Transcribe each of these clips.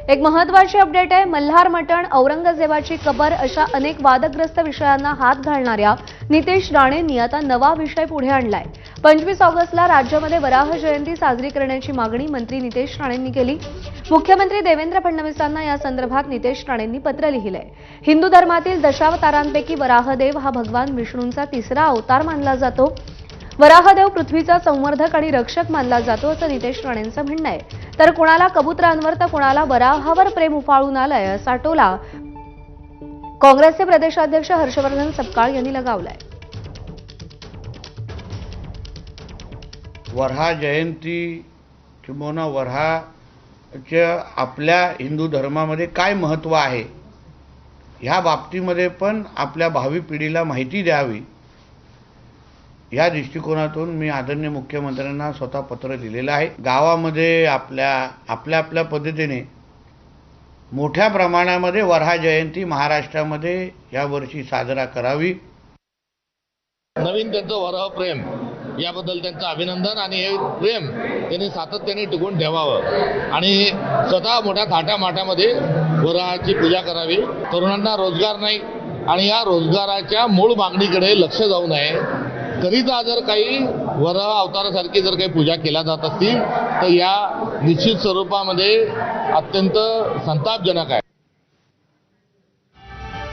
एक महत्त्वाची अपडेट आहे। मल्हार मटण, औरंगजेबाची कबर अशा अनेक वादग्रस्त विषयांना हात घालणाऱ्या नितेश राणेंनी आता नवा विषय पुढे आणलाय। 25 ऑगस्टला राज्यामध्ये वराह जयंती साजरी करण्याची मागणी मंत्री नितेश राणेंनी केली। मुख्यमंत्री देवेंद्र फडणवीसांना या संदर्भात नितेश राणेंनी पत्र लिहिलंय। हिंदू धर्मातील दशावतारांपैकी वराहदेव हा भगवान विष्णूंचा तिसरा अवतार मानला जातो। वराहदेव पृथ्वीचा संवर्धक आणि रक्षक मानला जातो असं नितेश राणेंचं म्हणणं आहे। तर कुणाला कबुतरांवर तर कुणाला वराहावर प्रेम उफाळून आलंय असा टोला काँग्रेसचे प्रदेशाध्यक्ष हर्षवर्धन सपकाळ यांनी लगावलाय। वराह जयंती किंवा वराहाच्या आपल्या हिंदू धर्मामध्ये काय महत्त्व आहे ह्या बाबतीमध्ये पण आपल्या भावी पिढीला माहिती द्यावी या दृष्टिकोनातून मी आदरणीय मुख्यमंत्र्यांना स्वतः पत्र लिहिलेलं आहे। गावामध्ये आपल्या पद्धतीने मोठ्या प्रमाणामध्ये वराह जयंती महाराष्ट्रामध्ये यावर्षी साजरा करावी। नवीन त्यांचं वराह प्रेम याबद्दल त्यांचं अभिनंदन आणि हे प्रेम त्यांनी सातत्याने टिकून ठेवावं आणि स्वतः मोठ्या थाटामाटामध्ये वराहाची पूजा करावी। तरुणांना रोजगार नाही आणि या रोजगाराच्या मूळ मागणीकडे लक्ष जाऊ नये। कधीचा जर काही वराह अवतारासारखी जर काही पूजा केल्या जात असतील तर या निश्चित स्वरूपामध्ये अत्यंत संतापजनक आहे।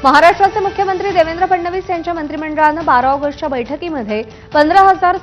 महाराष्ट्राचे मुख्यमंत्री देवेंद्र फडणवीस यांच्या मंत्रिमंडळानं 12 ऑगस्टच्या बैठकीमध्ये 15,600